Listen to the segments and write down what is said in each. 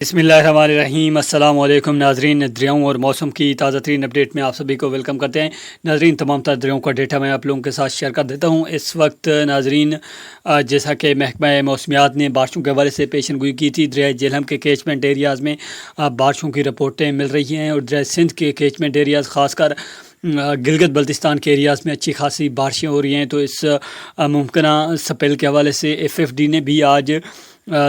بسم اللہ الرحمن الرحیم۔ السلام علیکم ناظرین، دریاؤں اور موسم کی تازہ ترین اپڈیٹ میں آپ سبھی کو ویلکم کرتے ہیں۔ ناظرین، تمام تر دریاؤں کا ڈیٹا میں آپ لوگوں کے ساتھ شیئر کر دیتا ہوں۔ اس وقت ناظرین، جیسا کہ محکمہ موسمیات نے بارشوں کے حوالے سے پیشن گوئی کی تھی، دریائے جہلم کے کیچمنٹ ایریاز میں بارشوں کی رپورٹیں مل رہی ہیں، اور دریائے سندھ کے کیچمنٹ ایریاز خاص کر گلگت بلتستان کے ایریاز میں اچھی خاصی بارشیں ہو رہی ہیں۔ تو اس ممکنہ سپیل کے حوالے سے FFD نے بھی آج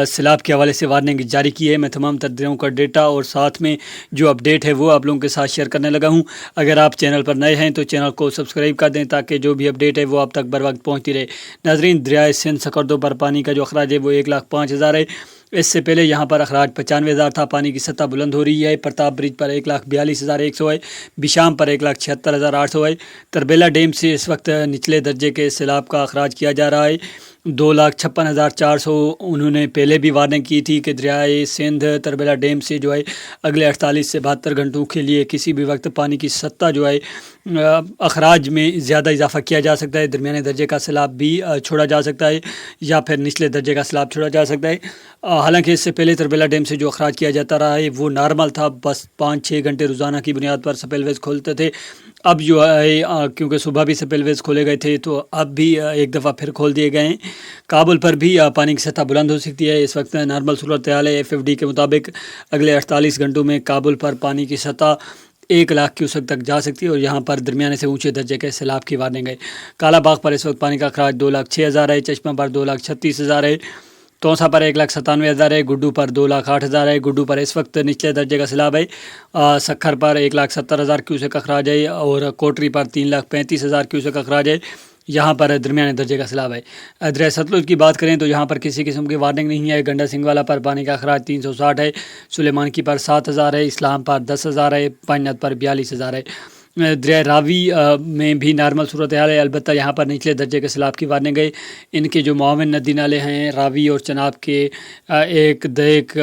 سیلاب کے حوالے سے وارننگ جاری کی ہے۔ میں تمام تر دریاؤں کا ڈیٹا اور ساتھ میں جو اپڈیٹ ہے وہ آپ لوگوں کے ساتھ شیئر کرنے لگا ہوں۔ اگر آپ چینل پر نئے ہیں تو چینل کو سبسکرائب کر دیں تاکہ جو بھی اپڈیٹ ہے وہ آپ تک بر وقت پہنچتی رہے۔ ناظرین، دریائے سندھ سکردو پر پانی کا جو اخراج ہے وہ 1,05,000 ہے۔ اس سے پہلے یہاں پر اخراج 95,000 تھا۔ پانی کی سطح بلند ہو رہی ہے۔ پرتاپ برج پر 1,42,100 ہے۔ بشام پر 1,76,800 ہے۔ تربیلا ڈیم سے اس وقت نچلے درجے کے سیلاب کا اخراج کیا جا رہا ہے 2,56,400۔ انہوں نے پہلے بھی وارننگ کی تھی کہ دریائے سندھ تربیلا ڈیم سے جو ہے اگلے 48 سے 72 گھنٹوں کے لیے کسی بھی وقت پانی کی سطح جو ہے اخراج میں زیادہ اضافہ کیا جا سکتا ہے۔ درمیانے درجے کا سیلاب بھی چھوڑا جا سکتا ہے یا پھر نچلے درجے کا سیلاب چھوڑا جا سکتا ہے۔ حالانکہ اس سے پہلے تربیلا ڈیم سے جو اخراج کیا جاتا رہا ہے وہ نارمل تھا، بس 5-6 گھنٹے روزانہ کی بنیاد پر سپیل ویز کھولتے تھے۔ اب جو ہے کیونکہ صبح بھی سپیل ویز کھولے گئے تھے تو اب بھی ایک دفعہ پھر کھول دیے گئے ہیں۔ کابل پر بھی پانی کی سطح بلند ہو سکتی ہے۔ اس وقت نارمل صورتحال ہے۔ FFD کے مطابق اگلے 48 گھنٹوں میں کابل پر پانی کی سطح 1,00,000 کیوسک تک جا سکتی ہے، اور یہاں پر درمیانے سے اونچے درجے کے سیلاب کی وارننگ ہے۔ کالا باغ پر اس وقت پانی کا اخراج 2,06,000 ہے۔ چشمہ پر 2,36,000 ہے۔ توسا پر 1,97,000 ہے۔ گڈو پر 2,08,000 ہے۔ گڈو پر اس وقت نچلے درجے کا سیلاب ہے۔ سکھر پر 1,70,000 کیوسک اخراج ہے، اور کوٹری پر 3,35,000 کیوسک اخراج ہے۔ یہاں پر درمیانے درجے کا سیلاب ہے۔ دریائے ستلج کی بات کریں تو یہاں پر کسی قسم کی وارننگ نہیں ہے۔ گنڈا سنگھ والا پر پانی کا اخراج 360 ہے۔ سلیمان کی پر 7,000 ہے۔ اسلام پر 10,000 ہے۔ پانیت پر 42,000 ہے۔ دریائے راوی میں بھی نارمل صورتحال ہے، البتہ یہاں پر نچلے درجے کے سیلاب کی وارننگ ہے۔ ان کے جو معاون ندی نالے ہیں راوی اور چناب کے ایک دیگ،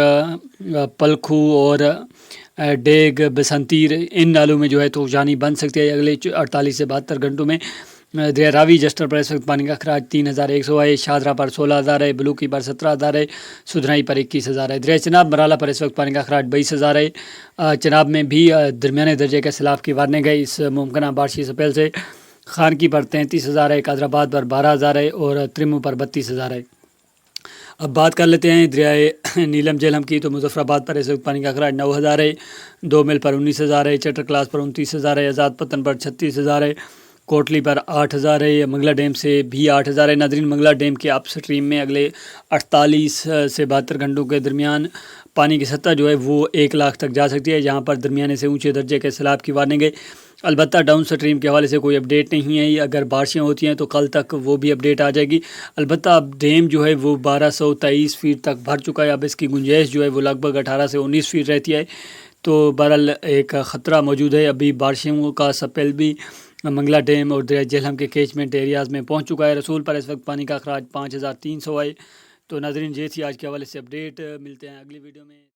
پلکھو اور ڈیگ بسنتیر، ان نالوں میں جو ہے تو جانی بن سکتی ہے اگلے 48 سے 72 گھنٹوں میں۔ دریائے راوی جسٹر پر اس وقت پانی کا اخراج 3,100 ہے۔ شاہدرہ پر 16,000 ہے۔ بلوکی پر 17,000 ہے۔ سدھرائی پر 21,000 ہے۔ دریائے چناب مرالہ پر اس وقت پانی کا اخراج 22,000 ہے۔ چناب میں بھی درمیانے درجے کے سیلاب کی وارننگ ہے اس ممکنہ بارشی سپیل سے۔ خانکی پر 33,000 ہے۔ قادر آباد پر 12,000 ہے، اور ترمو پر 32,000 ہے۔ اب بات کر لیتے ہیں دریائے نیلم جہلم کی، تو مظفر آباد پر اس وقت پانی کا اخراج 9,000 ہے۔ 2 میل پر 19,000 ہے۔ چٹر کلاس پر 29,000 ہے۔ آزاد پتن پر 36,000 ہے۔ کوٹلی پر 8,000 ہے۔ منگلہ ڈیم سے بھی 8,000 ہے۔ ناظرین، منگلہ ڈیم کے اپ سٹریم میں اگلے 48 سے 72 گھنٹوں کے درمیان پانی کی سطح جو ہے وہ 1,00,000 تک جا سکتی ہے، جہاں پر درمیانے سے اونچے درجے کے سیلاب کی وارننگ ہے۔ البتہ ڈاؤن سٹریم کے حوالے سے کوئی اپڈیٹ نہیں ہے۔ اگر بارشیں ہوتی ہیں تو کل تک وہ بھی اپڈیٹ آ جائے گی۔ البتہ اب ڈیم جو ہے وہ 1,223 فیٹ تک بھر چکا ہے۔ اب اس کی گنجائش جو ہے وہ لگ بھگ 18 سے 19 فیٹ رہتی ہے، تو بہرحال ایک خطرہ موجود ہے۔ ابھی بارشوں کا سپیل بھی منگلہ ڈیم اور دریائے جہلم کے کیچمنٹ ایریاز میں پہنچ چکا ہے۔ رسول پر اس وقت پانی کا اخراج 5,300 ہے۔ تو ناظرین، یہ تھی آج کے حوالے سے اپڈیٹ۔ ملتے ہیں اگلی ویڈیو میں۔